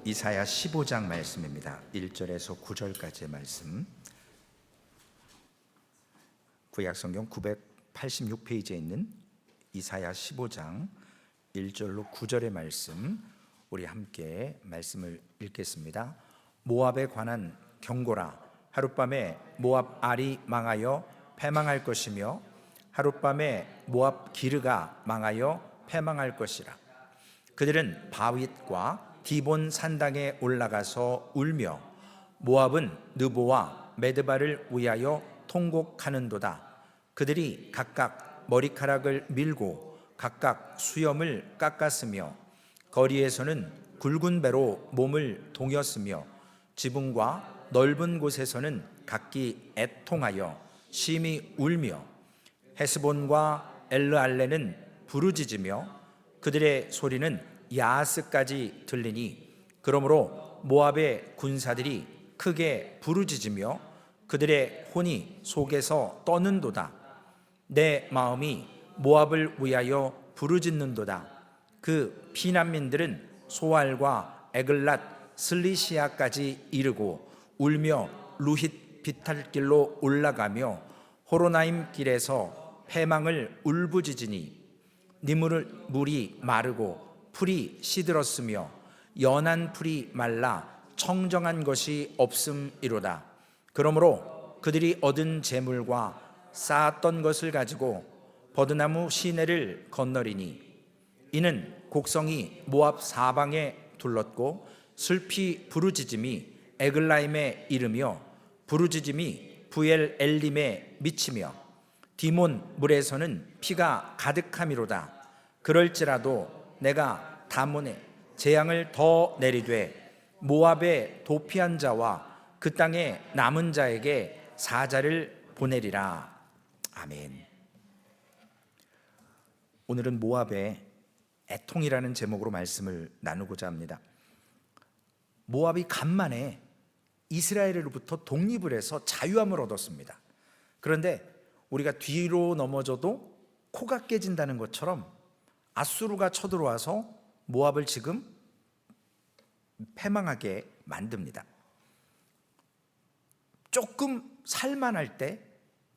이사야 15장 말씀입니다. 1절에서 9절까지의 말씀. 구약성경 986페이지에 있는 이사야 15장 1절로 9절의 말씀, 우리 함께 말씀을 읽겠습니다. 모압에 관한 경고라. 하룻밤에 모압 알이 망하여 패망할 것이며 하룻밤에 모압 기르가 망하여 패망할 것이라. 그들은 바윗과 디본 산당에 올라가서 울며 모압은 느보와 메드바를 위하여 통곡하는도다. 그들이 각각 머리카락을 밀고 각각 수염을 깎았으며 거리에서는 굵은 배로 몸을 동였으며 지붕과 넓은 곳에서는 각기 애통하여 심히 울며 헤스본과 엘르알레는 부르짖으며 그들의 소리는 야하스까지 들리니 그러므로 모압의 군사들이 크게 부르짖으며 그들의 혼이 속에서 떠는도다. 내 마음이 모압을 위하여 부르짖는도다. 그 피난민들은 소알과 에글랏 슬리시아까지 이르고 울며 루힛 비탈길로 올라가며 호로나임 길에서 패망을 울부짖으니 물이 마르고 풀이 시들었으며 연한 풀이 말라 청정한 것이 없음이로다. 그러므로 그들이 얻은 재물과 쌓았던 것을 가지고 버드나무 시내를 건너리니 이는 곡성이 모압 사방에 둘렀고 슬피 부르짖음이 에글라임에 이르며 부르짖음이 부엘 엘림에 미치며 디몬 물에서는 피가 가득함이로다. 그럴지라도 내가 다몬에 재앙을 더 내리되 모압의 도피한 자와 그 땅의 남은 자에게 사자를 보내리라. 아멘. 오늘은 모압의 애통이라는 제목으로 말씀을 나누고자 합니다. 모압이 간만에 이스라엘으로부터 독립을 해서 자유함을 얻었습니다. 그런데 우리가 뒤로 넘어져도 코가 깨진다는 것처럼 아수르가 쳐들어와서 모압을 지금 패망하게 만듭니다. 조금 살만할 때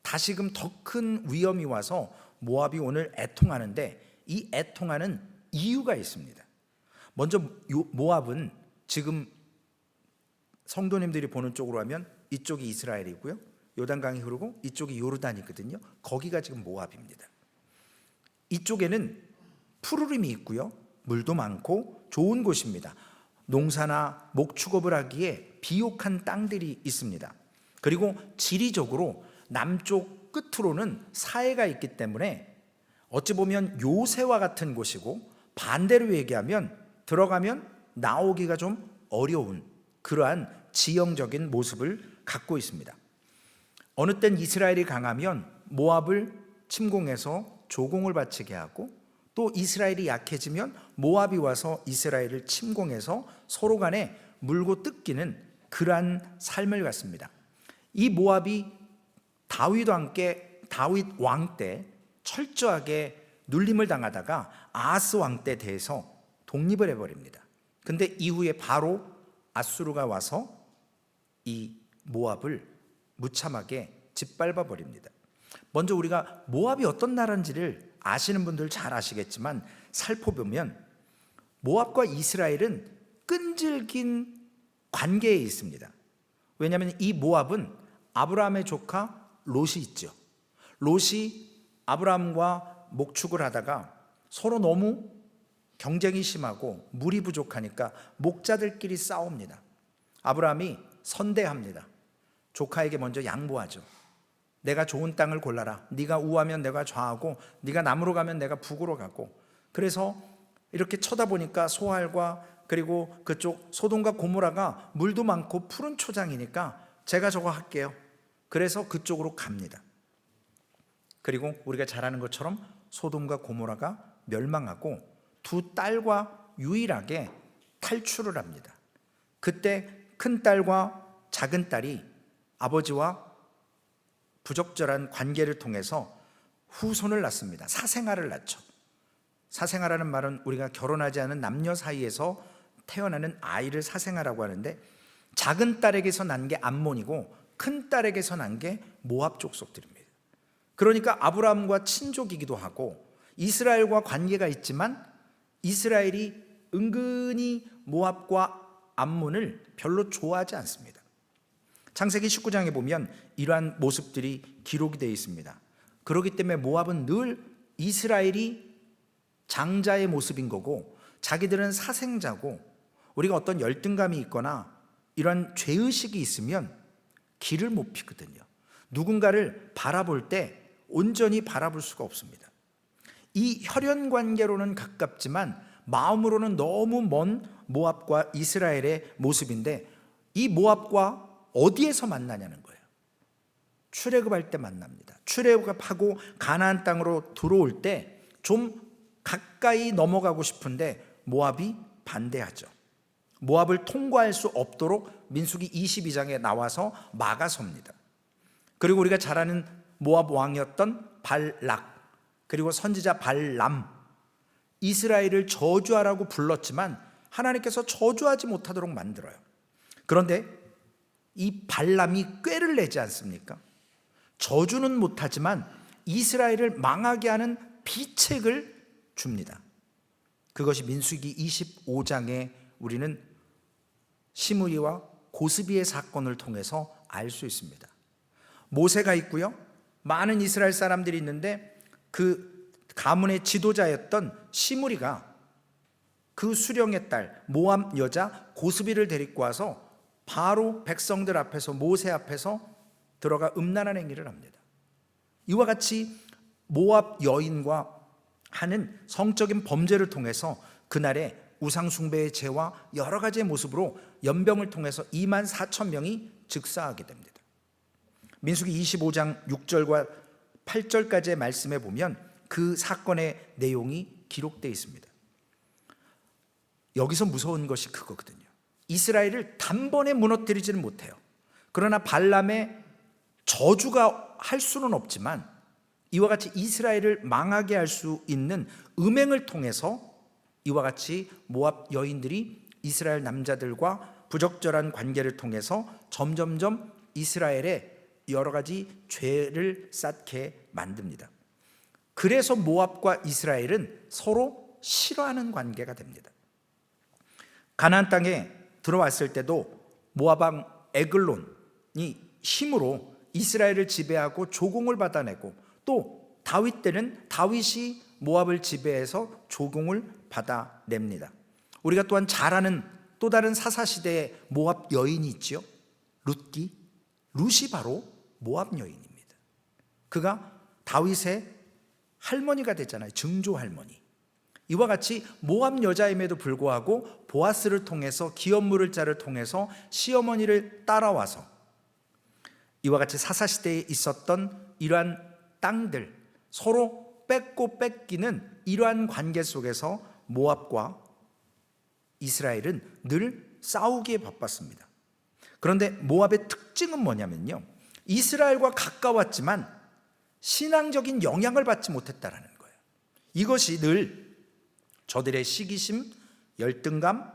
다시금 더 큰 위험이 와서 모압이 오늘 애통하는데, 이 애통하는 이유가 있습니다. 먼저 모압은 지금 성도님들이 보는 쪽으로 하면 이쪽이 이스라엘이고요, 요단강이 흐르고 이쪽이 요르단이거든요. 거기가 지금 모압입니다. 이쪽에는 푸르림이 있고요, 물도 많고 좋은 곳입니다. 농사나 목축업을 하기에 비옥한 땅들이 있습니다. 그리고 지리적으로 남쪽 끝으로는 사해가 있기 때문에 어찌 보면 요새와 같은 곳이고, 반대로 얘기하면 들어가면 나오기가 좀 어려운 그러한 지형적인 모습을 갖고 있습니다. 어느 땐 이스라엘이 강하면 모압을 침공해서 조공을 바치게 하고, 또 이스라엘이 약해지면 모압이 와서 이스라엘을 침공해서 서로 간에 물고 뜯기는 그러한 삶을 갖습니다. 이 모압이 다윗 왕 때 철저하게 눌림을 당하다가 아하스 왕 때 대해서 독립을 해버립니다. 근데 이후에 바로 아수르가 와서 이 모압을 무참하게 짓밟아 버립니다. 먼저 우리가 모압이 어떤 나라인지를 아시는 분들 잘 아시겠지만 살펴보면 모압과 이스라엘은 끈질긴 관계에 있습니다. 왜냐하면 이 모압은 아브라함의 조카 롯이 있죠. 롯이 아브라함과 목축을 하다가 서로 너무 경쟁이 심하고 물이 부족하니까 목자들끼리 싸웁니다. 아브라함이 선대합니다. 조카에게 먼저 양보하죠. 내가 좋은 땅을 골라라. 네가 우하면 내가 좌하고 네가 남으로 가면 내가 북으로 가고. 그래서 이렇게 쳐다보니까 소알과 그리고 그쪽 소돔과 고모라가 물도 많고 푸른 초장이니까 제가 저거 할게요. 그래서 그쪽으로 갑니다. 그리고 우리가 잘 아는 것처럼 소돔과 고모라가 멸망하고 두 딸과 유일하게 탈출을 합니다. 그때 큰 딸과 작은 딸이 아버지와 부적절한 관계를 통해서 후손을 낳습니다. 사생아를 낳죠. 사생아라는 말은 우리가 결혼하지 않은 남녀 사이에서 태어나는 아이를 사생아라고 하는데, 작은 딸에게서 난 게 암몬이고 큰 딸에게서 난 게 모압 족속들입니다. 그러니까 아브라함과 친족이기도 하고 이스라엘과 관계가 있지만 이스라엘이 은근히 모압과 암몬을 별로 좋아하지 않습니다. 창세기 19장에 보면 이러한 모습들이 기록이 되어 있습니다. 그렇기 때문에 모압은 늘 이스라엘이 장자의 모습인 거고 자기들은 사생자고, 우리가 어떤 열등감이 있거나 이런 죄의식이 있으면 길을 못 피거든요. 누군가를 바라볼 때 온전히 바라볼 수가 없습니다. 이 혈연 관계로는 가깝지만 마음으로는 너무 먼 모압과 이스라엘의 모습인데, 이 모압과 어디에서 만나냐는 거예요. 출애굽할 때 만납니다. 출애굽하고 가나안 땅으로 들어올 때 좀 가까이 넘어가고 싶은데 모압이 반대하죠. 모압을 통과할 수 없도록 민수기 22장에 나와서 막아섭니다. 그리고 우리가 잘 아는 모압 왕이었던 발락, 그리고 선지자 발람, 이스라엘을 저주하라고 불렀지만 하나님께서 저주하지 못하도록 만들어요. 그런데 이 발람이 꾀를 내지 않습니까? 저주는 못하지만 이스라엘을 망하게 하는 비책을 줍니다. 그것이 민수기 25장에 우리는 시므리와 고스비의 사건을 통해서 알 수 있습니다. 모세가 있고요, 많은 이스라엘 사람들이 있는데 그 가문의 지도자였던 시므리가 그 수령의 딸 모압 여자 고스비를 데리고 와서 바로 백성들 앞에서, 모세 앞에서 들어가 음란한 행위를 합니다. 이와 같이 모압 여인과 하는 성적인 범죄를 통해서 그날의 우상숭배의 죄와 여러 가지의 모습으로 연병을 통해서 24,000명이 즉사하게 됩니다. 민수기 25장 6절과 8절까지의 말씀에 보면 그 사건의 내용이 기록되어 있습니다. 여기서 무서운 것이 그거거든요. 이스라엘을 단번에 무너뜨리지는 못해요. 그러나 발람의 저주가 할 수는 없지만 이와 같이 이스라엘을 망하게 할 수 있는 음행을 통해서 이와 같이 모압 여인들이 이스라엘 남자들과 부적절한 관계를 통해서 점점점 이스라엘에 여러 가지 죄를 쌓게 만듭니다. 그래서 모압과 이스라엘은 서로 싫어하는 관계가 됩니다. 가나안 땅에 들어왔을 때도 모압 왕 에글론이 힘으로 이스라엘을 지배하고 조공을 받아내고, 또 다윗 때는 다윗이 모압을 지배해서 조공을 받아냅니다. 우리가 또한 잘 아는 또 다른 사사시대의 모압 여인이 있죠. 룻이 바로 모압 여인입니다. 그가 다윗의 할머니가 됐잖아요. 증조 할머니. 이와 같이 모압 여자임에도 불구하고 보아스를 통해서, 기업 물을 자를 통해서 시어머니를 따라와서 이와 같이 사사시대에 있었던 이러한 땅들, 서로 뺏고 뺏기는 이러한 관계 속에서 모압과 이스라엘은 늘 싸우기에 바빴습니다. 그런데 모압의 특징은 뭐냐면요, 이스라엘과 가까웠지만 신앙적인 영향을 받지 못했다라는 거예요. 이것이 늘 저들의 시기심, 열등감,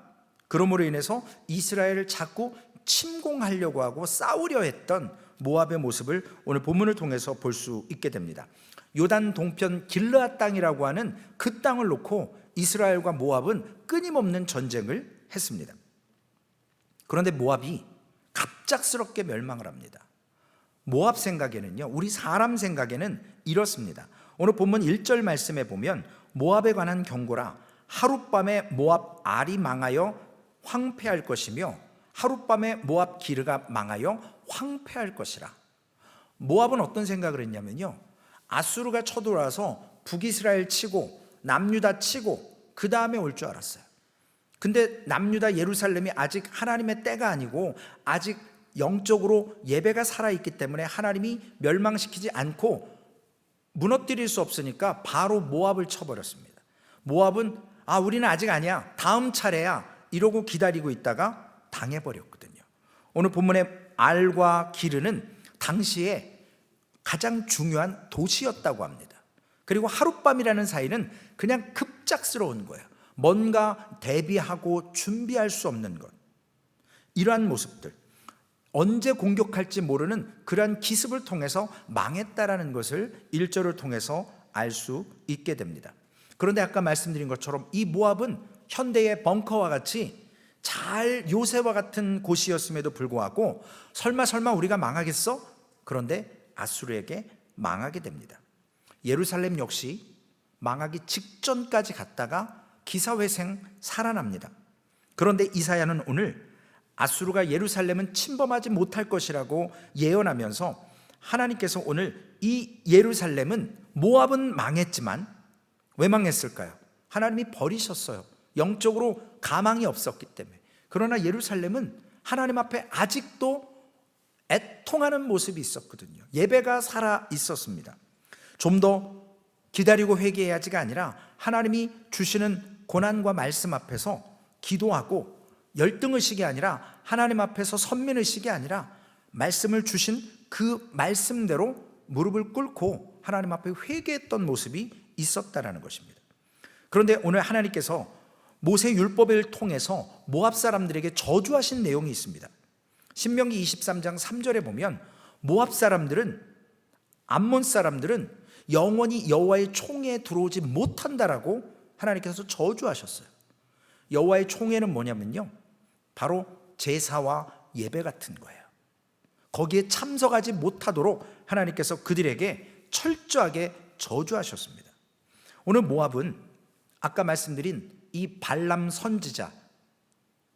그러므로 인해서 이스라엘을 자꾸 침공하려고 하고 싸우려 했던 모압의 모습을 오늘 본문을 통해서 볼 수 있게 됩니다. 요단 동편 길르앗 땅이라고 하는 그 땅을 놓고 이스라엘과 모압은 끊임없는 전쟁을 했습니다. 그런데 모압이 갑작스럽게 멸망을 합니다. 모압 생각에는요, 우리 사람 생각에는 이렇습니다. 오늘 본문 1절 말씀에 보면 모압에 관한 경고라, 하룻밤에 모압 알이 망하여 황폐할 것이며 하룻밤에 모압 기르가 망하여 황폐할 것이라. 모압은 어떤 생각을 했냐면요, 아수르가 쳐들어와서 북이스라엘 치고 남유다 치고 그 다음에 올 줄 알았어요. 근데 남유다 예루살렘이 아직 하나님의 때가 아니고 아직 영적으로 예배가 살아있기 때문에 하나님이 멸망시키지 않고 무너뜨릴 수 없으니까 바로 모압을 쳐버렸습니다. 모압은 우리는 아직 아니야, 다음 차례야 이러고 기다리고 있다가 당해버렸거든요. 오늘 본문의 알과 기르는 당시에 가장 중요한 도시였다고 합니다. 그리고 하룻밤이라는 사이는 그냥 급작스러운 거예요. 뭔가 대비하고 준비할 수 없는 것, 이러한 모습들, 언제 공격할지 모르는 그러한 기습을 통해서 망했다라는 것을 1절을 통해서 알 수 있게 됩니다. 그런데 아까 말씀드린 것처럼 이 모압은 현대의 벙커와 같이 잘 요새와 같은 곳이었음에도 불구하고 설마 우리가 망하겠어? 그런데 아수르에게 망하게 됩니다. 예루살렘 역시 망하기 직전까지 갔다가 기사회생 살아납니다. 그런데 이사야는 오늘 아수르가 예루살렘은 침범하지 못할 것이라고 예언하면서 하나님께서 오늘 이 예루살렘은, 모압은 망했지만 왜 망했을까요? 하나님이 버리셨어요. 영적으로 가망이 없었기 때문에. 그러나 예루살렘은 하나님 앞에 아직도 애통하는 모습이 있었거든요. 예배가 살아 있었습니다. 좀 더 기다리고 회개해야지가 아니라 하나님이 주시는 고난과 말씀 앞에서 기도하고, 열등의식이 아니라 하나님 앞에서 선민의식이 아니라 말씀을 주신 그 말씀대로 무릎을 꿇고 하나님 앞에 회개했던 모습이 있었다라는 것입니다. 그런데 오늘 하나님께서 모세 율법을 통해서 모압 사람들에게 저주하신 내용이 있습니다. 신명기 23장 3절에 보면 모압 사람들은, 암몬 사람들은 영원히 여호와의 총회에 들어오지 못한다라고 하나님께서 저주하셨어요. 여호와의 총회는 뭐냐면요, 바로 제사와 예배 같은 거예요. 거기에 참석하지 못하도록 하나님께서 그들에게 철저하게 저주하셨습니다. 오늘 모압은 아까 말씀드린 이 발람 선지자,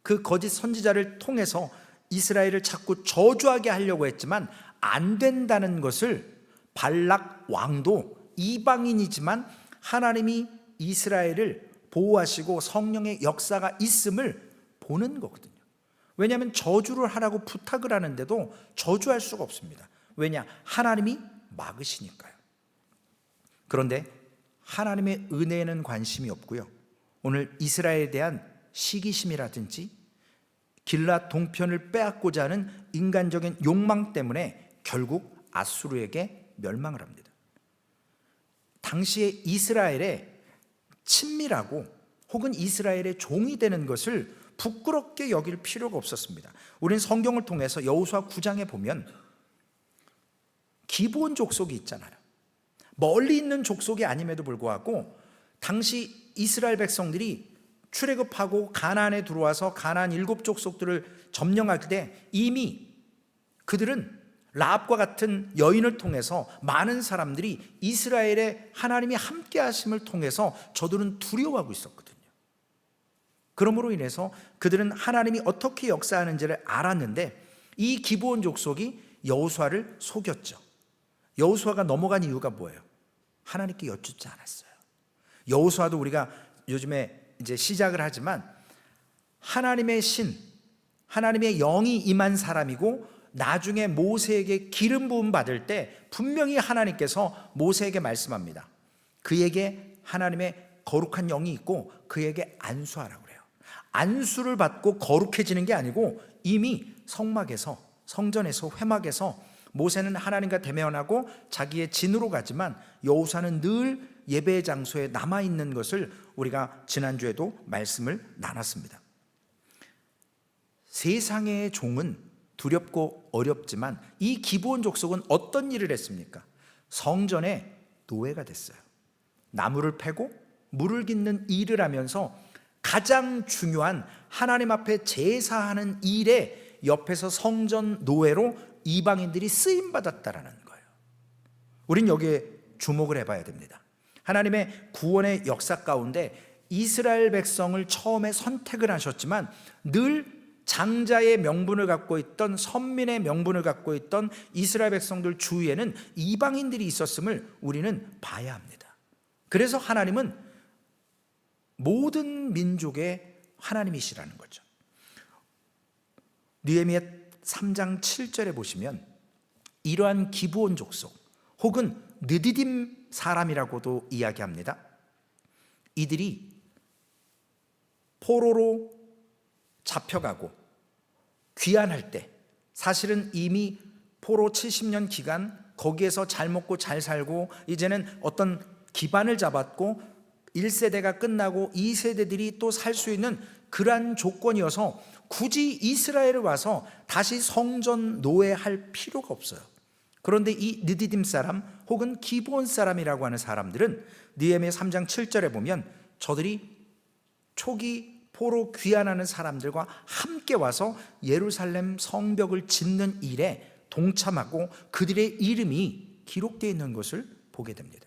그 거짓 선지자를 통해서 이스라엘을 자꾸 저주하게 하려고 했지만 안 된다는 것을 발락 왕도 이방인이지만 하나님이 이스라엘을 보호하시고 성령의 역사가 있음을 보는 거거든요. 왜냐하면 저주를 하라고 부탁을 하는데도 저주할 수가 없습니다. 왜냐? 하나님이 막으시니까요. 그런데 하나님의 은혜에는 관심이 없고요, 오늘 이스라엘에 대한 시기심이라든지 길랏 동편을 빼앗고자 하는 인간적인 욕망 때문에 결국 아수르에게 멸망을 합니다. 당시에 이스라엘의 친밀하고 혹은 이스라엘의 종이 되는 것을 부끄럽게 여길 필요가 없었습니다. 우리는 성경을 통해서 여호수아 9장에 보면 기브온 족속이 있잖아요. 멀리 있는 족속이 아님에도 불구하고 당시 이스라엘 백성들이 출애굽하고 가나안에 들어와서 가나안 7족속들을 점령할 때 이미 그들은 라합과 같은 여인을 통해서 많은 사람들이 이스라엘의 하나님이 함께 하심을 통해서 저들은 두려워하고 있었거든요. 그러므로 인해서 그들은 하나님이 어떻게 역사하는지를 알았는데 이 기브온 족속이 여호수아를 속였죠. 여호수아가 넘어간 이유가 뭐예요? 하나님께 여쭙지 않았어요. 여호수아도 우리가 요즘에 이제 시작을 하지만 하나님의 신, 하나님의 영이 임한 사람이고 나중에 모세에게 기름 부음 받을 때 분명히 하나님께서 모세에게 말씀합니다. 그에게 하나님의 거룩한 영이 있고 그에게 안수하라고 그래요. 안수를 받고 거룩해지는 게 아니고 이미 성막에서, 성전에서, 회막에서 모세는 하나님과 대면하고 자기의 진으로 가지만 여호수아는 늘 예배의 장소에 남아있는 것을 우리가 지난주에도 말씀을 나눴습니다. 세상의 종은 두렵고 어렵지만 이 기브온 족속은 어떤 일을 했습니까? 성전의 노예가 됐어요. 나무를 패고 물을 깃는 일을 하면서 가장 중요한 하나님 앞에 제사하는 일에 옆에서 성전 노예로 이방인들이 쓰임받았다라는 거예요. 우린 여기에 주목을 해봐야 됩니다. 하나님의 구원의 역사 가운데 이스라엘 백성을 처음에 선택을 하셨지만 늘 장자의 명분을 갖고 있던, 선민의 명분을 갖고 있던 이스라엘 백성들 주위에는 이방인들이 있었음을 우리는 봐야 합니다. 그래서 하나님은 모든 민족의 하나님이시라는 거죠. 느헤미야 3장 7절에 보시면 이러한 기브온 족속 혹은 느디딤 사람이라고도 이야기합니다. 이들이 포로로 잡혀가고 귀환할 때 사실은 이미 포로 70년 기간 거기에서 잘 먹고 잘 살고 이제는 어떤 기반을 잡았고 1세대가 끝나고 2세대들이 또 살 수 있는 그러한 조건이어서 굳이 이스라엘에 와서 다시 성전 노예할 필요가 없어요. 그런데 이 느디딤 사람 혹은 기브온 사람이라고 하는 사람들은 느헤미야 3장 7절에 보면 저들이 초기 포로 귀환하는 사람들과 함께 와서 예루살렘 성벽을 짓는 일에 동참하고 그들의 이름이 기록되어 있는 것을 보게 됩니다.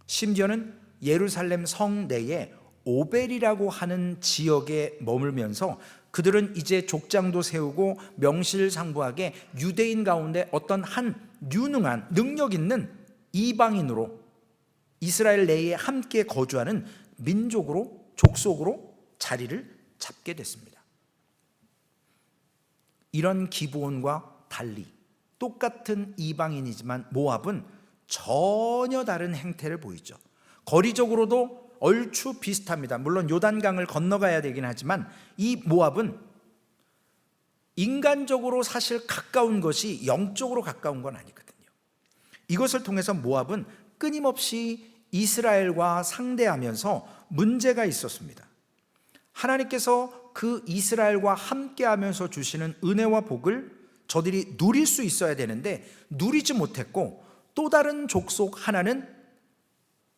심지어는 예루살렘 성 내에 오벨이라고 하는 지역에 머물면서 그들은 이제 족장도 세우고 명실상부하게 유대인 가운데 어떤 한 유능한 능력 있는 이방인으로 이스라엘 내에 함께 거주하는 민족으로 족속으로 자리를 잡게 됐습니다. 이런 기브온과 달리 똑같은 이방인이지만 모압은 전혀 다른 행태를 보이죠. 거리적으로도 얼추 비슷합니다. 물론 요단강을 건너가야 되긴 하지만 이 모압은 인간적으로 사실 가까운 것이 영적으로 가까운 건 아니거든요. 이것을 통해서 모압은 끊임없이 이스라엘과 상대하면서 문제가 있었습니다. 하나님께서 그 이스라엘과 함께하면서 주시는 은혜와 복을 저들이 누릴 수 있어야 되는데 누리지 못했고, 또 다른 족속 하나는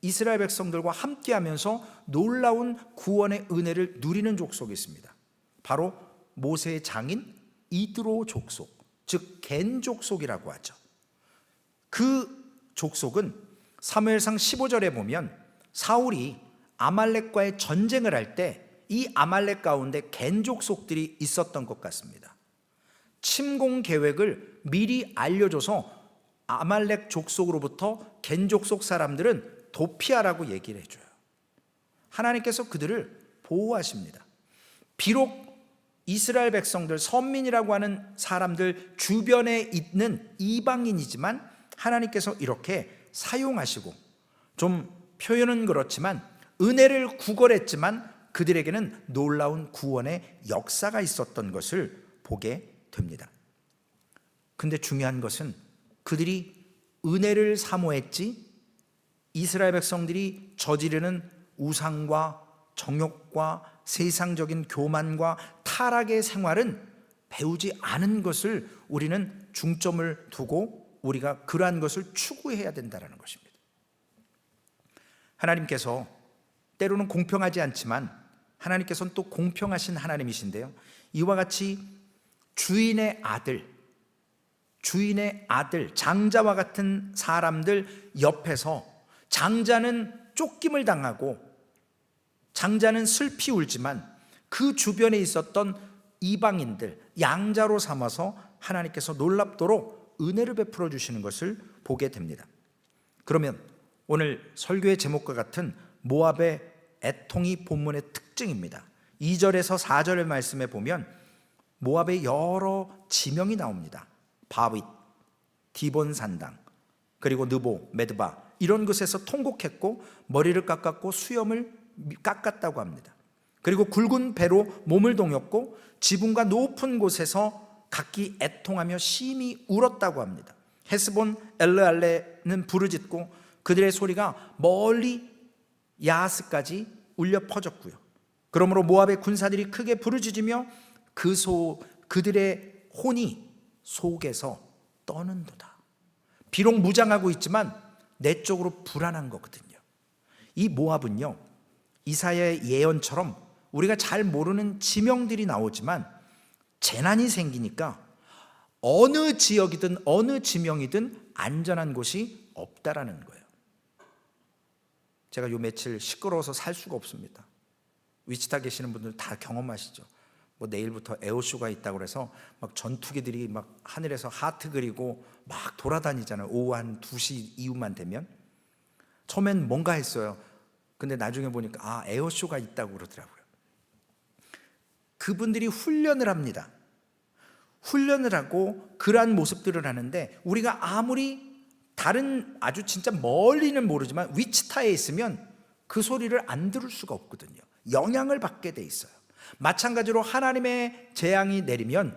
이스라엘 백성들과 함께하면서 놀라운 구원의 은혜를 누리는 족속이 있습니다. 바로 모세의 장인 이드로 족속, 즉 겐 족속이라고 하죠. 그 족속은 사무엘상 15절에 보면 사울이 아말렉과의 전쟁을 할 때 이 아말렉 가운데 겐 족속들이 있었던 것 같습니다. 침공 계획을 미리 알려줘서 아말렉 족속으로부터 겐 족속 사람들은 도피하라고 얘기를 해줘요. 하나님께서 그들을 보호하십니다. 비록 이스라엘 백성들, 선민이라고 하는 사람들 주변에 있는 이방인이지만 하나님께서 이렇게 사용하시고, 좀 표현은 그렇지만 은혜를 구걸했지만 그들에게는 놀라운 구원의 역사가 있었던 것을 보게 됩니다. 근데 중요한 것은 그들이 은혜를 사모했지 이스라엘 백성들이 저지르는 우상과 정욕과 세상적인 교만과 타락의 생활은 배우지 않은 것을 우리는 중점을 두고 우리가 그러한 것을 추구해야 된다는 것입니다. 하나님께서 때로는 공평하지 않지만 하나님께서는 또 공평하신 하나님이신데요, 이와 같이 주인의 아들, 장자와 같은 사람들 옆에서 장자는 쫓김을 당하고 장자는 슬피 울지만 그 주변에 있었던 이방인들 양자로 삼아서 하나님께서 놀랍도록 은혜를 베풀어 주시는 것을 보게 됩니다. 그러면 오늘 설교의 제목과 같은 모압의 애통이 본문의 특징입니다. 2절에서 4절의 말씀에 보면 모압의 여러 지명이 나옵니다. 바윗, 디본 산당, 그리고 느보, 메드바, 이런 곳에서 통곡했고 머리를 깎았고 수염을 깎았다고 합니다. 그리고 굵은 배로 몸을 동였고 지붕과 높은 곳에서 각기 애통하며 심히 울었다고 합니다. 헤스본 엘르알레는 부르짖고 그들의 소리가 멀리 야하스까지 울려 퍼졌고요. 그러므로 모압의 군사들이 크게 부르짖으며 그들의 혼이 속에서 떠는도다. 비록 무장하고 있지만 내적으로 불안한 거거든요. 이 모압은요, 이사야의 예언처럼 우리가 잘 모르는 지명들이 나오지만 재난이 생기니까 어느 지역이든 어느 지명이든 안전한 곳이 없다라는 거예요. 제가 요 며칠 시끄러워서 살 수가 없습니다. 위치타 계시는 분들 다 경험하시죠. 뭐 내일부터 에어쇼가 있다고 그래서 막 전투기들이 막 하늘에서 하트 그리고 막 돌아다니잖아요. 오후 한 2시 이후만 되면. 처음엔 뭔가 했어요. 근데 나중에 보니까 에어쇼가 있다고 그러더라고요. 그분들이 훈련을 합니다. 훈련을 하고 그러한 모습들을 하는데 우리가 아무리 다른 아주 진짜 멀리는 모르지만 위치타에 있으면 그 소리를 안 들을 수가 없거든요. 영향을 받게 돼 있어요. 마찬가지로 하나님의 재앙이 내리면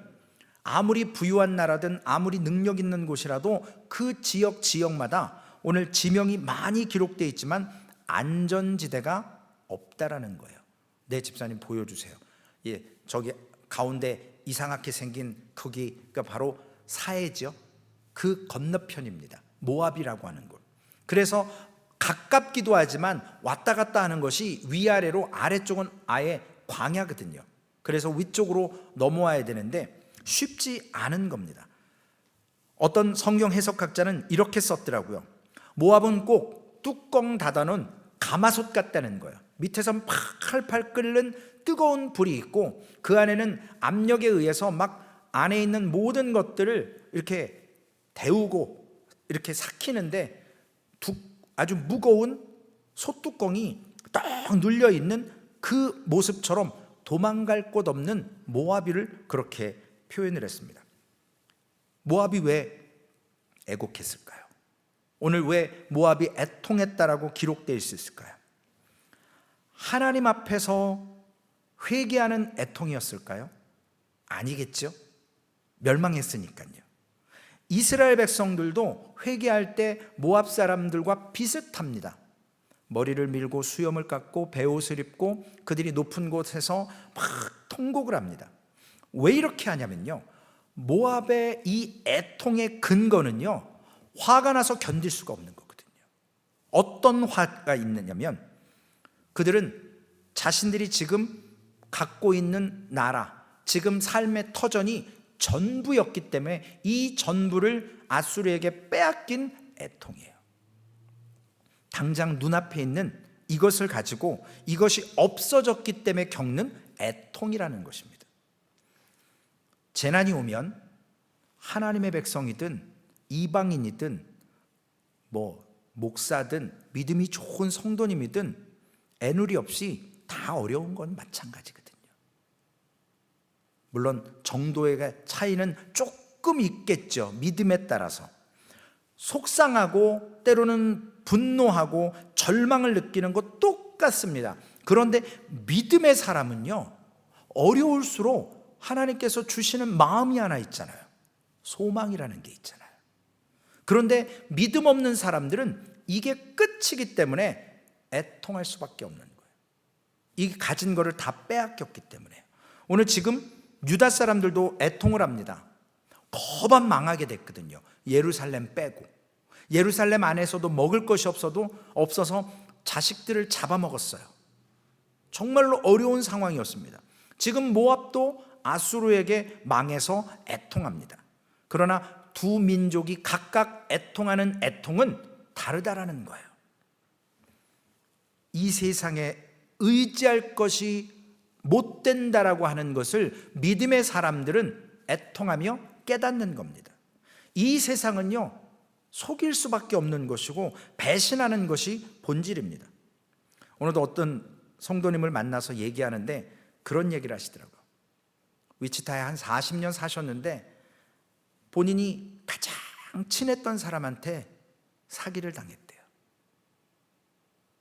아무리 부유한 나라든 아무리 능력 있는 곳이라도 그 지역마다 오늘 지명이 많이 기록되어 있지만 안전지대가 없다라는 거예요. 네, 집사님 보여주세요. 예, 저기 가운데 이상하게 생긴 거기가 바로 사해죠. 그 건너편입니다. 모압이라고 하는 곳. 그래서 가깝기도 하지만 왔다 갔다 하는 것이 위아래로, 아래쪽은 아예 광야거든요. 그래서 위쪽으로 넘어와야 되는데 쉽지 않은 겁니다. 어떤 성경 해석학자는 이렇게 썼더라고요. 모압은 꼭 뚜껑 닫아놓은 가마솥 같다는 거예요. 밑에서 팔팔 끓는 뜨거운 불이 있고 그 안에는 압력에 의해서 막 안에 있는 모든 것들을 이렇게 데우고 이렇게 삭히는데 아주 무거운 솥뚜껑이 딱 눌려 있는 그 모습처럼 도망갈 곳 없는 모압이를 그렇게 표현을 했습니다. 모압이 왜 애곡했을까요? 오늘 왜 모압이 애통했다라고 기록되어 있을까요? 하나님 앞에서 회개하는 애통이었을까요? 아니겠죠? 멸망했으니까요. 이스라엘 백성들도 회개할 때 모압 사람들과 비슷합니다. 머리를 밀고 수염을 깎고 베옷을 입고 그들이 높은 곳에서 막 통곡을 합니다. 왜 이렇게 하냐면요, 모압의 이 애통의 근거는요, 화가 나서 견딜 수가 없는 거거든요. 어떤 화가 있느냐면 그들은 자신들이 지금 갖고 있는 나라, 지금 삶의 터전이 전부였기 때문에 이 전부를 아수르에게 빼앗긴 애통이에요. 당장 눈앞에 있는 이것을 가지고 이것이 없어졌기 때문에 겪는 애통이라는 것입니다. 재난이 오면 하나님의 백성이든 이방인이든 목사든 믿음이 좋은 성도님이든 애누리 없이 다 어려운 건 마찬가지거든요. 물론 정도의 차이는 조금 있겠죠. 믿음에 따라서 속상하고 때로는 분노하고 절망을 느끼는 것 똑같습니다. 그런데 믿음의 사람은요, 어려울수록 하나님께서 주시는 마음이 하나 있잖아요. 소망이라는 게 있잖아요. 그런데 믿음 없는 사람들은 이게 끝이기 때문에 애통할 수밖에 없는 거예요. 이 가진 거를 다 빼앗겼기 때문에. 오늘 지금 유다 사람들도 애통을 합니다. 거반 망하게 됐거든요. 예루살렘 빼고. 예루살렘 안에서도 먹을 것이 없어서 자식들을 잡아먹었어요. 정말로 어려운 상황이었습니다. 지금 모압도 아수르에게 망해서 애통합니다. 그러나 두 민족이 각각 애통하는 애통은 다르다라는 거예요. 이 세상에 의지할 것이 못 된다라고 하는 것을 믿음의 사람들은 애통하며 깨닫는 겁니다. 이 세상은요, 속일 수밖에 없는 것이고 배신하는 것이 본질입니다. 오늘도 어떤 성도님을 만나서 얘기하는데 그런 얘기를 하시더라고요. 위치타에 한 40년 사셨는데 본인이 가장 친했던 사람한테 사기를 당했대요.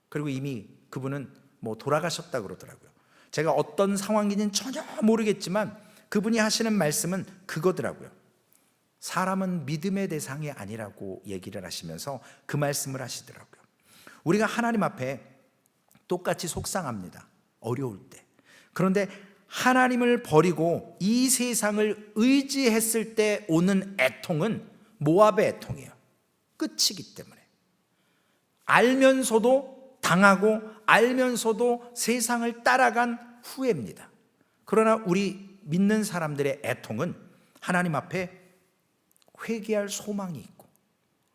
그리고 이미 그분은 돌아가셨다 그러더라고요. 제가 어떤 상황인지는 전혀 모르겠지만 그분이 하시는 말씀은 그거더라고요. 사람은 믿음의 대상이 아니라고 얘기를 하시면서 그 말씀을 하시더라고요. 우리가 하나님 앞에 똑같이 속상합니다. 어려울 때. 그런데 하나님을 버리고 이 세상을 의지했을 때 오는 애통은 모압의 애통이에요. 끝이기 때문에. 알면서도 당하고 알면서도 세상을 따라간 후회입니다. 그러나 우리 믿는 사람들의 애통은 하나님 앞에 회개할 소망이 있고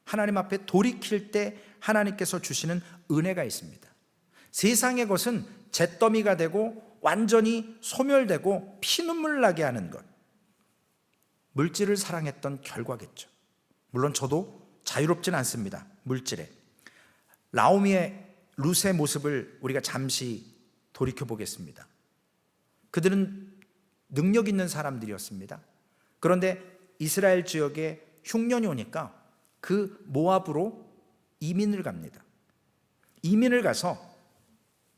하나님 앞에 돌이킬 때 하나님께서 주시는 은혜가 있습니다. 세상의 것은 잿더미가 되고 완전히 소멸되고 피눈물 나게 하는 것, 물질을 사랑했던 결과겠죠. 물론 저도 자유롭진 않습니다. 물질에. 나오미의 룻의 모습을 우리가 잠시 돌이켜 보겠습니다. 그들은 능력 있는 사람들이었습니다. 그런데 이스라엘 지역에 흉년이 오니까 그 모압으로 이민을 갑니다. 이민을 가서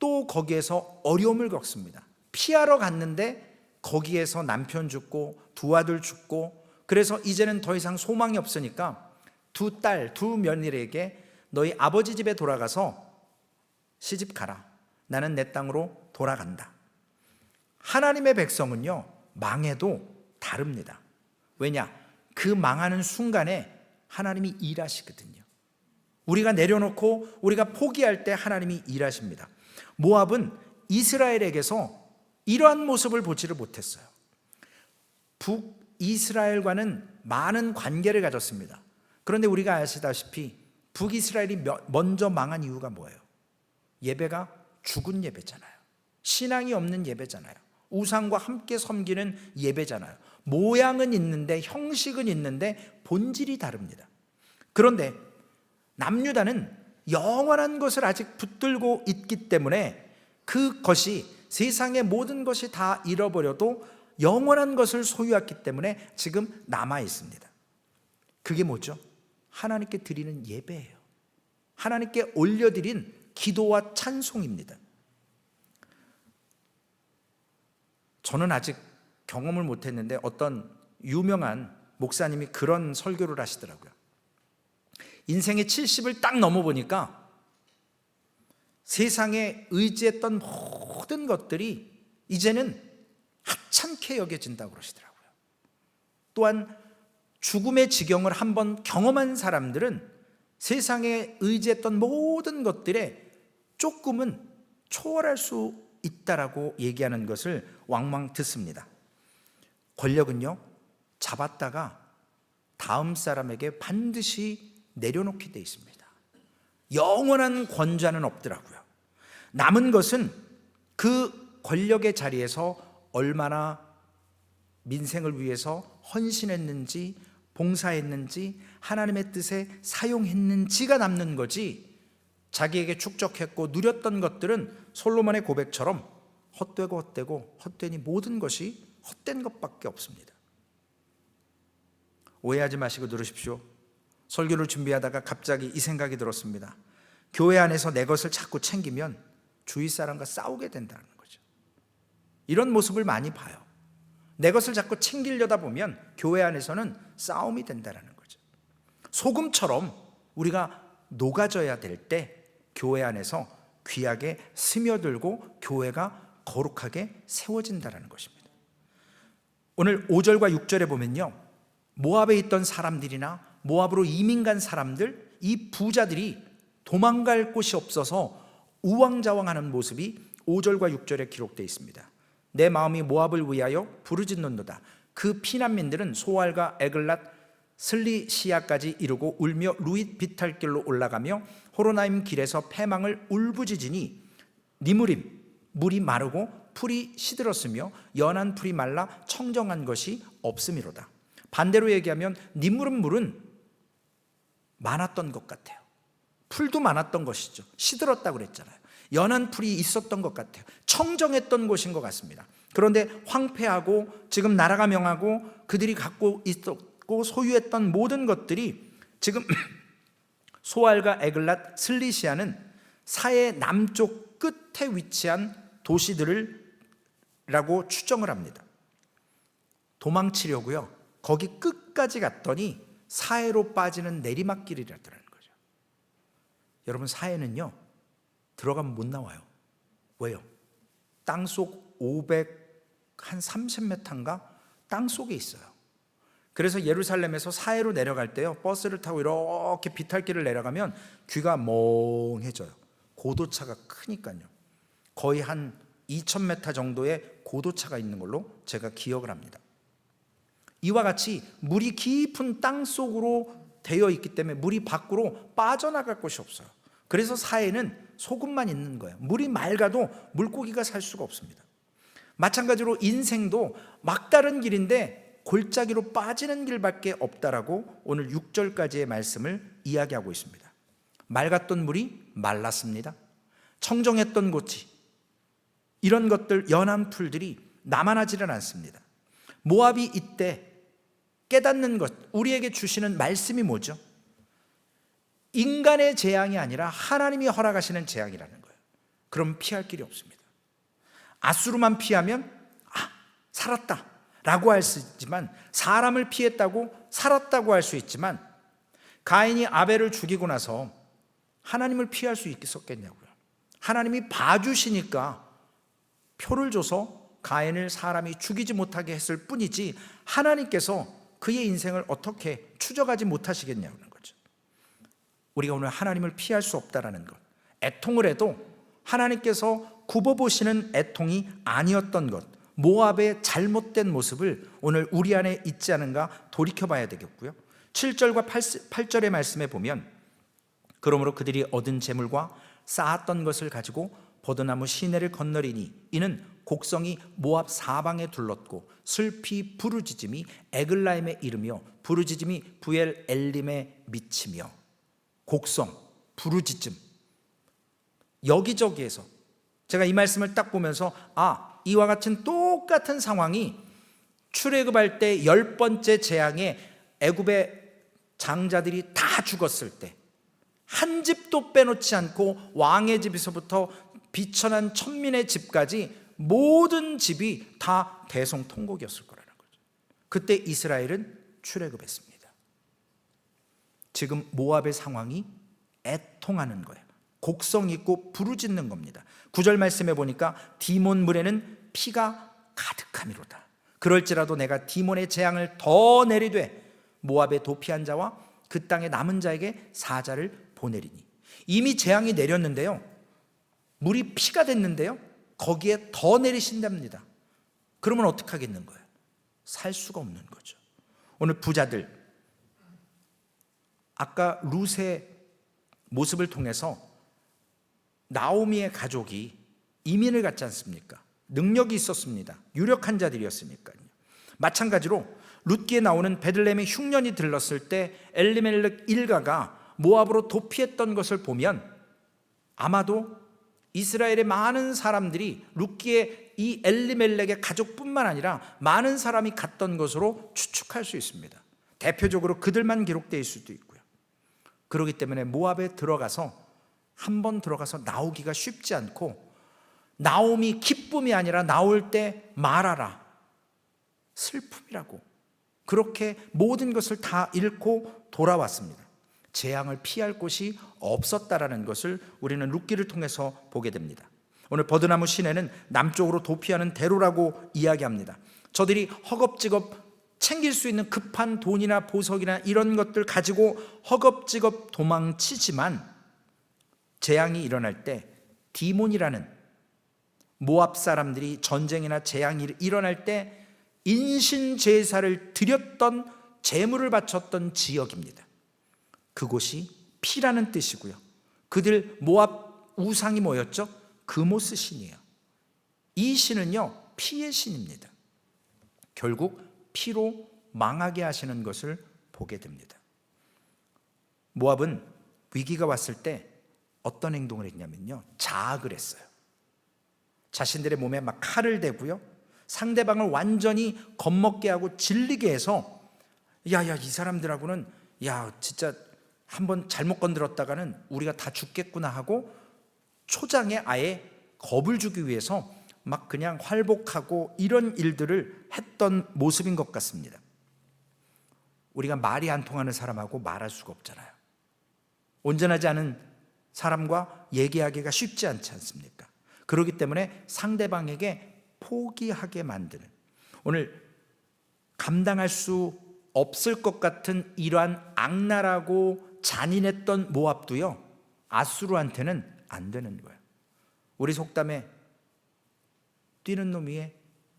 또 거기에서 어려움을 겪습니다. 피하러 갔는데 거기에서 남편 죽고 두 아들 죽고, 그래서 이제는 더 이상 소망이 없으니까 두 며느리에게 너희 아버지 집에 돌아가서 시집 가라. 나는 내 땅으로 돌아간다. 하나님의 백성은요, 망해도 다릅니다. 왜냐? 그 망하는 순간에 하나님이 일하시거든요. 우리가 내려놓고 우리가 포기할 때 하나님이 일하십니다. 모압은 이스라엘에게서 이러한 모습을 보지를 못했어요. 북이스라엘과는 많은 관계를 가졌습니다. 그런데 우리가 아시다시피 북이스라엘이 먼저 망한 이유가 뭐예요? 예배가 죽은 예배잖아요. 신앙이 없는 예배잖아요. 우상과 함께 섬기는 예배잖아요. 모양은 있는데, 형식은 있는데 본질이 다릅니다. 그런데 남유다는 영원한 것을 아직 붙들고 있기 때문에 그것이, 세상의 모든 것이 다 잃어버려도 영원한 것을 소유했기 때문에 지금 남아 있습니다. 그게 뭐죠? 하나님께 드리는 예배예요. 하나님께 올려드린 기도와 찬송입니다. 저는 아직 경험을 못했는데 어떤 유명한 목사님이 그런 설교를 하시더라고요. 인생의 70을 딱 넘어보니까 세상에 의지했던 모든 것들이 이제는 하찮게 여겨진다고 그러시더라고요. 또한 죽음의 지경을 한번 경험한 사람들은 세상에 의지했던 모든 것들에 조금은 초월할 수 있다라고 얘기하는 것을 왕왕 듣습니다. 권력은요, 잡았다가 다음 사람에게 반드시 내려놓게 돼 있습니다. 영원한 권좌는 없더라고요. 남은 것은 그 권력의 자리에서 얼마나 민생을 위해서 헌신했는지, 봉사했는지, 하나님의 뜻에 사용했는지가 남는 거지, 자기에게 축적했고 누렸던 것들은 솔로몬의 고백처럼 헛되고 헛되니 모든 것이 헛된 것밖에 없습니다. 오해하지 마시고 들으십시오. 설교를 준비하다가 갑자기 이 생각이 들었습니다. 교회 안에서 내 것을 자꾸 챙기면 주위 사람과 싸우게 된다는 거죠. 이런 모습을 많이 봐요. 내 것을 자꾸 챙기려다 보면 교회 안에서는 싸움이 된다는 거죠. 소금처럼 우리가 녹아져야 될 때 교회 안에서 귀하게 스며들고 교회가 거룩하게 세워진다는 것입니다. 오늘 5절과 6절에 보면요, 모압에 있던 사람들이나 모압으로 이민 간 사람들, 이 부자들이 도망갈 곳이 없어서 우왕좌왕하는 모습이 5절과 6절에 기록되어 있습니다. 내 마음이 모압을 위하여 부르짖는도다. 그 피난민들은 소알과 에글랏 슬리시아까지 이르고 울며 루잇 비탈길로 올라가며 호로나임 길에서 패망을 울부짖으니 니무림 물이 마르고 풀이 시들었으며 연한 풀이 말라 청정한 것이 없음이로다. 반대로 얘기하면 니무름 물은 많았던 것 같아요. 풀도 많았던 것이죠. 시들었다고 그랬잖아요. 연한 풀이 있었던 것 같아요. 청정했던 곳인 것 같습니다. 그런데 황폐하고 지금 나라가 명하고 그들이 갖고 있었고 소유했던 모든 것들이 지금 소알과 에글랏 슬리시아는 사해 남쪽 끝에 위치한 도시들을 라고 추정을 합니다. 도망치려고요, 거기 끝까지 갔더니 사해로 빠지는 내리막길이라더라는 거죠. 여러분, 사해는요 들어가면 못 나와요. 왜요? 땅속 30m인가 땅속에 있어요. 그래서 예루살렘에서 사해로 내려갈 때요, 버스를 타고 이렇게 비탈길을 내려가면 귀가 멍해져요. 고도차가 크니까요. 거의 한 2000m 정도의 고도차가 있는 걸로 제가 기억을 합니다. 이와 같이 물이 깊은 땅속으로 되어 있기 때문에 물이 밖으로 빠져나갈 곳이 없어요. 그래서 사해는 소금만 있는 거예요. 물이 맑아도 물고기가 살 수가 없습니다. 마찬가지로 인생도 막다른 길인데 골짜기로 빠지는 길밖에 없다라고 오늘 6절까지의 말씀을 이야기하고 있습니다. 맑았던 물이 말랐습니다. 청정했던 곳이, 이런 것들, 연한 풀들이 남아나지는 않습니다. 모압이 이때 깨닫는 것, 우리에게 주시는 말씀이 뭐죠? 인간의 재앙이 아니라 하나님이 허락하시는 재앙이라는 거예요. 그럼 피할 길이 없습니다. 아수르만 피하면 살았다 라고 할 수 있지만, 사람을 피했다고 살았다고 할 수 있지만, 가인이 아벨을 죽이고 나서 하나님을 피할 수 있었겠냐고요. 하나님이 봐주시니까 표를 줘서 가인을 사람이 죽이지 못하게 했을 뿐이지 하나님께서 그의 인생을 어떻게 추적하지 못하시겠냐는 거죠. 우리가 오늘 하나님을 피할 수 없다라는 것, 애통을 해도 하나님께서 굽어보시는 애통이 아니었던 것, 모압의 잘못된 모습을 오늘 우리 안에 있지 않은가 돌이켜봐야 되겠고요. 7절과 8절의 말씀에 보면, 그러므로 그들이 얻은 재물과 쌓았던 것을 가지고 버드나무 시내를 건너리니 이는 곡성이 모압 사방에 둘렀고 슬피 부르짖음이 에글라임에 이르며 부르짖음이 부엘 엘림에 미치며. 곡성, 부르짖음, 여기저기에서 제가 이 말씀을 딱 보면서 이와 같은 똑같은 상황이 출애굽할 때 10번째 재앙에 애굽의 장자들이 다 죽었을 때 한 집도 빼놓지 않고 왕의 집에서부터 비천한 천민의 집까지 모든 집이 다 대성통곡이었을 거라는 거죠. 그때 이스라엘은 출애굽했습니다. 지금 모압의 상황이 애통하는 거예요. 곡성 있고 부르짖는 겁니다. 9절 말씀에 보니까 디몬 물에는 피가 가득함이로다. 그럴지라도 내가 디몬의 재앙을 더 내리되 모압의 도피한 자와 그 땅의 남은 자에게 사자를 보내리니. 이미 재앙이 내렸는데요, 물이 피가 됐는데요, 거기에 더 내리신답니다. 그러면 어떻게 하겠는 거예요? 살 수가 없는 거죠. 오늘 부자들, 아까 룻의 모습을 통해서 나오미의 가족이 이민을 갔지 않습니까? 능력이 있었습니다. 유력한 자들이었으니까요. 마찬가지로 룻기에 나오는 베들레헴의 흉년이 들렀을 때 엘리멜렉 일가가 모압으로 도피했던 것을 보면 아마도 이스라엘의 많은 사람들이 룻기의 이 엘리멜렉의 가족뿐만 아니라 많은 사람이 갔던 것으로 추측할 수 있습니다. 대표적으로 그들만 기록되어 있을 수도 있고요. 그렇기 때문에 모압에 들어가서 한 번 들어가서 나오기가 쉽지 않고, 나옴이 기쁨이 아니라 나올 때 말하라, 슬픔이라고, 그렇게 모든 것을 다 잃고 돌아왔습니다. 재앙을 피할 곳이 없었다라는 것을 우리는 룻기를 통해서 보게 됩니다. 오늘 버드나무 시내는 남쪽으로 도피하는 대로라고 이야기합니다. 저들이 허겁지겁 챙길 수 있는 급한 돈이나 보석이나 이런 것들 가지고 허겁지겁 도망치지만 재앙이 일어날 때 디몬이라는 모압 사람들이 전쟁이나 재앙이 일어날 때 인신 제사를 드렸던, 제물을 바쳤던 지역입니다. 그곳이 피라는 뜻이고요. 그들 모압 우상이 뭐였죠? 그모스 신이에요. 이 신은요, 피의 신입니다. 결국 피로 망하게 하시는 것을 보게 됩니다. 모압은 위기가 왔을 때 어떤 행동을 했냐면요, 자학을 했어요. 자신들의 몸에 막 칼을 대고요, 상대방을 완전히 겁먹게 하고 질리게 해서 야야, 이 사람들하고는 야 진짜 한번 잘못 건드렸다가는 우리가 다 죽겠구나 하고 초장에 아예 겁을 주기 위해서 막 그냥 활복하고 이런 일들을 했던 모습인 것 같습니다. 우리가 말이 안 통하는 사람하고 말할 수가 없잖아요. 온전하지 않은 사람과 얘기하기가 쉽지 않지 않습니까? 그렇기 때문에 상대방에게 포기하게 만드는, 오늘 감당할 수 없을 것 같은 이러한 악랄하고 잔인했던 모압도요, 아수르한테는 안 되는 거예요. 우리 속담에 뛰는 놈 위에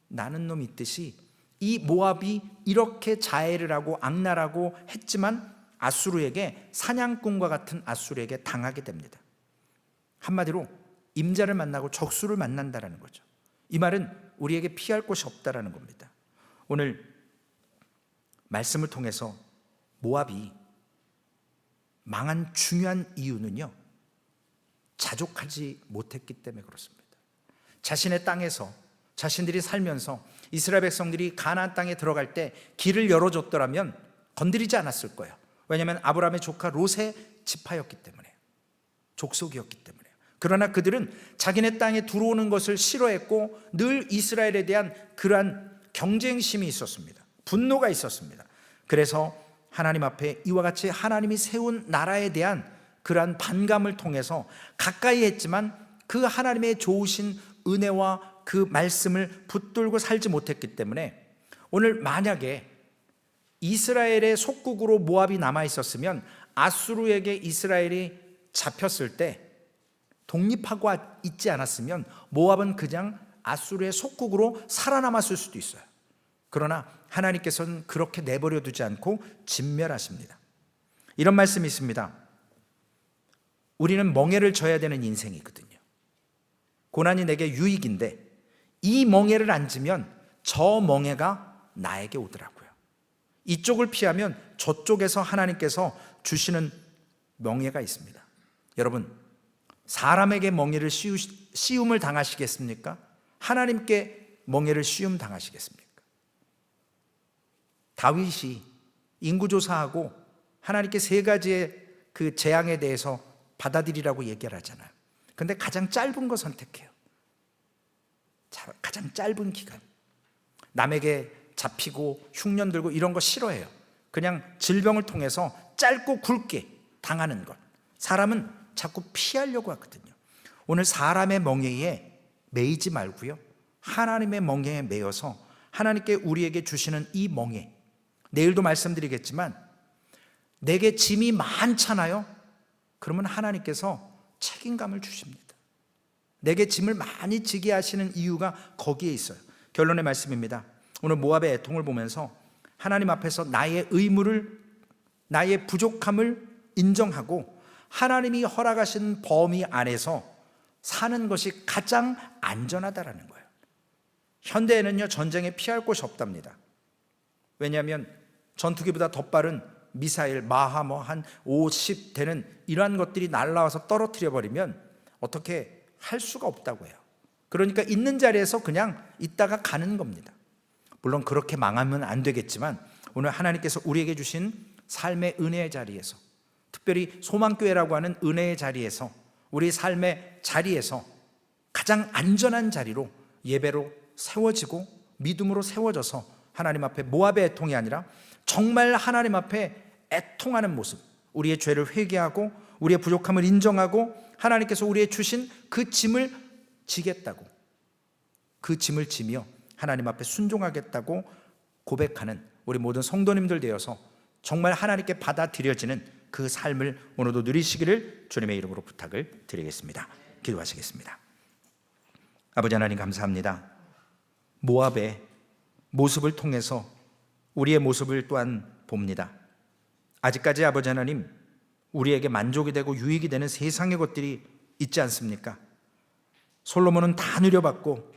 나는 놈 있듯이 이 모압이 이렇게 자해를 하고 악랄하고 했지만 아수르에게, 사냥꾼과 같은 아수르에게 당하게 됩니다. 한마디로 임자를 만나고 적수를 만난다라는 거죠. 이 말은 우리에게 피할 곳이 없다라는 겁니다. 오늘 말씀을 통해서 모압이 망한 중요한 이유는요, 자족하지 못했기 때문에 그렇습니다. 자신의 땅에서 자신들이 살면서 이스라엘 백성들이 가나안 땅에 들어갈 때 길을 열어줬더라면 건드리지 않았을 거예요. 왜냐하면 아브라함의 조카 롯의 지파였기 때문에, 족속이었기 때문에. 그러나 그들은 자기네 땅에 들어오는 것을 싫어했고 늘 이스라엘에 대한 그러한 경쟁심이 있었습니다. 분노가 있었습니다. 그래서 하나님 앞에 이와 같이 하나님이 세운 나라에 대한 그러한 반감을 통해서 가까이 했지만 그 하나님의 좋으신 은혜와 그 말씀을 붙들고 살지 못했기 때문에 오늘 만약에 이스라엘의 속국으로 모압이 남아 있었으면 아수르에게 이스라엘이 잡혔을 때 독립하고 있지 않았으면 모압은 그냥 아수르의 속국으로 살아남았을 수도 있어요. 그러나 하나님께서는 그렇게 내버려 두지 않고 진멸하십니다. 이런 말씀이 있습니다. 우리는 멍에를 져야 되는 인생이거든요. 고난이 내게 유익인데 이 멍에를 안 지면 저 멍에가 나에게 오더라고요. 이쪽을 피하면 저쪽에서 하나님께서 주시는 멍에가 있습니다. 여러분, 사람에게 멍에를 씌움을 당하시겠습니까? 하나님께 멍에를 씌움 당하시겠습니까? 다윗이 인구조사하고 하나님께 세 가지의 그 재앙에 대해서 받아들이라고 얘기를 하잖아요. 근데 가장 짧은 거 선택해요. 가장 짧은 기간. 남에게 잡히고 흉년 들고 이런 거 싫어해요. 그냥 질병을 통해서 짧고 굵게 당하는 것. 사람은 자꾸 피하려고 하거든요. 오늘 사람의 멍에에 매이지 말고요, 하나님의 멍에에 매여서 하나님께 우리에게 주시는 이 멍에, 내일도 말씀드리겠지만 내게 짐이 많잖아요. 그러면 하나님께서 책임감을 주십니다. 내게 짐을 많이 지게 하시는 이유가 거기에 있어요. 결론의 말씀입니다. 오늘 모압의 애통을 보면서 하나님 앞에서 나의 의무를, 나의 부족함을 인정하고 하나님이 허락하신 범위 안에서 사는 것이 가장 안전하다라는 거예요. 현대에는요, 전쟁에 피할 곳이 없답니다. 왜냐하면 전투기보다 더 빠른 미사일 마하 한 50 되는 이러한 것들이 날아와서 떨어뜨려 버리면 어떻게 할 수가 없다고 해요. 그러니까 있는 자리에서 그냥 있다가 가는 겁니다. 물론 그렇게 망하면 안 되겠지만 오늘 하나님께서 우리에게 주신 삶의 은혜의 자리에서, 특별히 소망교회라고 하는 은혜의 자리에서, 우리 삶의 자리에서 가장 안전한 자리로 예배로 세워지고 믿음으로 세워져서 하나님 앞에 모압의 애통이 아니라 정말 하나님 앞에 애통하는 모습, 우리의 죄를 회개하고 우리의 부족함을 인정하고 하나님께서 우리의 주신 그 짐을 지겠다고, 그 짐을 지며 하나님 앞에 순종하겠다고 고백하는 우리 모든 성도님들 되어서 정말 하나님께 받아들여지는 그 삶을 오늘도 누리시기를 주님의 이름으로 부탁을 드리겠습니다. 기도하시겠습니다. 아버지 하나님, 감사합니다. 모압의 모습을 통해서 우리의 모습을 또한 봅니다. 아직까지 아버지 하나님, 우리에게 만족이 되고 유익이 되는 세상의 것들이 있지 않습니까? 솔로몬은 다 누려봤고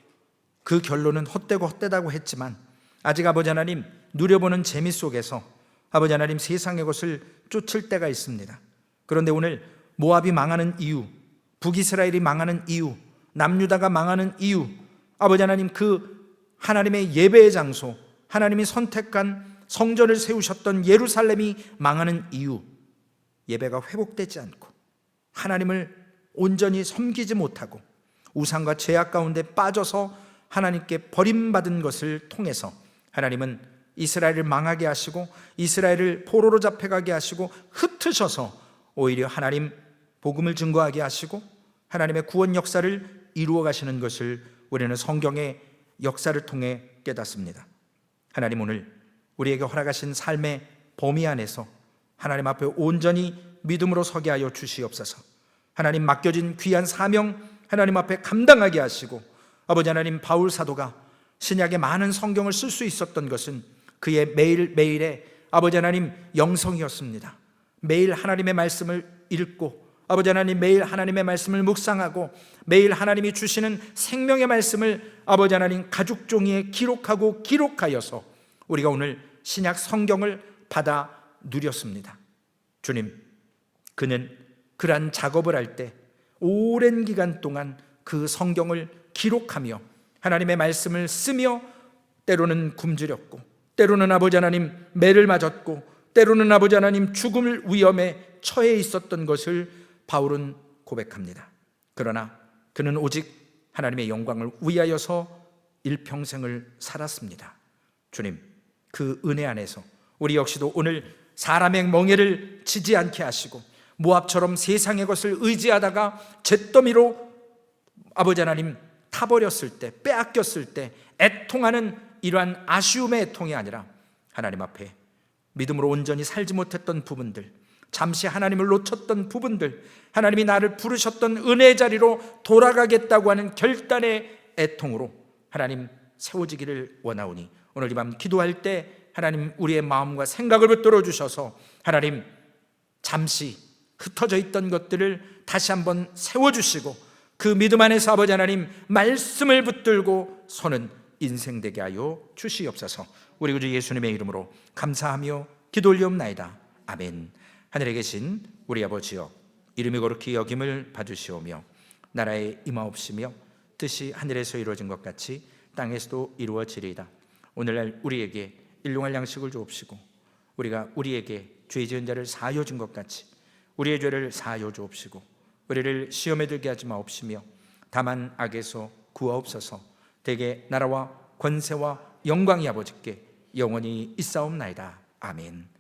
그 결론은 헛되고 헛되다고 했지만 아직 아버지 하나님, 누려보는 재미 속에서 아버지 하나님, 세상의 것을 쫓을 때가 있습니다. 그런데 오늘 모압이 망하는 이유, 북이스라엘이 망하는 이유, 남유다가 망하는 이유, 아버지 하나님, 그 하나님의 예배의 장소, 하나님이 선택한 성전을 세우셨던 예루살렘이 망하는 이유, 예배가 회복되지 않고 하나님을 온전히 섬기지 못하고 우상과 죄악 가운데 빠져서 하나님께 버림받은 것을 통해서 하나님은 이스라엘을 망하게 하시고 이스라엘을 포로로 잡혀가게 하시고 흩으셔서 오히려 하나님 복음을 증거하게 하시고 하나님의 구원 역사를 이루어 가시는 것을 우리는 성경의 역사를 통해 깨닫습니다. 하나님, 오늘 우리에게 허락하신 삶의 범위 안에서 하나님 앞에 온전히 믿음으로 서게 하여 주시옵소서. 하나님 맡겨진 귀한 사명 하나님 앞에 감당하게 하시고 아버지 하나님, 바울 사도가 신약의 많은 성경을 쓸 수 있었던 것은 그의 매일매일의 아버지 하나님 영성이었습니다. 매일 하나님의 말씀을 읽고 아버지 하나님, 매일 하나님의 말씀을 묵상하고 매일 하나님이 주시는 생명의 말씀을 아버지 하나님 가죽 종이에 기록하여서 우리가 오늘 신약 성경을 받아 누렸습니다. 주님, 그는 그러한 작업을 할 때 오랜 기간 동안 그 성경을 기록하며 하나님의 말씀을 쓰며 때로는 굶주렸고 때로는 아버지 하나님 매를 맞았고 때로는 아버지 하나님 죽음을 위험에 처해 있었던 것을 바울은 고백합니다. 그러나 그는 오직 하나님의 영광을 위하여서 일평생을 살았습니다. 주님, 그 은혜 안에서 우리 역시도 오늘 사람의 멍에를 지지 않게 하시고 모압처럼 세상의 것을 의지하다가 잿더미로 아버지 하나님 타버렸을 때, 빼앗겼을 때 애통하는 이러한 아쉬움의 애통이 아니라 하나님 앞에 믿음으로 온전히 살지 못했던 부분들, 잠시 하나님을 놓쳤던 부분들, 하나님이 나를 부르셨던 은혜의 자리로 돌아가겠다고 하는 결단의 애통으로 하나님 세워지기를 원하오니, 오늘 이 밤 기도할 때 하나님 우리의 마음과 생각을 붙들어 주셔서 하나님 잠시 흩어져 있던 것들을 다시 한번 세워주시고, 그 믿음 안에서 아버지 하나님 말씀을 붙들고 서는 인생 되게 하여 주시옵소서. 우리 구주 예수님의 이름으로 감사하며 기도 올리옵나이다. 아멘. 하늘에 계신 우리 아버지여, 이름이 거룩히 여김을 받으시오며 나라에 임하옵시며 뜻이 하늘에서 이루어진 것 같이 땅에서도 이루어지리이다. 오늘날 우리에게 일용할 양식을 주옵시고, 우리가 우리에게 죄 지은 자를 사하여 준 것 같이 우리의 죄를 사하여 주옵시고, 우리를 시험에 들게 하지 마옵시며 다만 악에서 구하옵소서. 대개 나라와 권세와 영광이 아버지께 영원히 있사옵나이다. 아멘.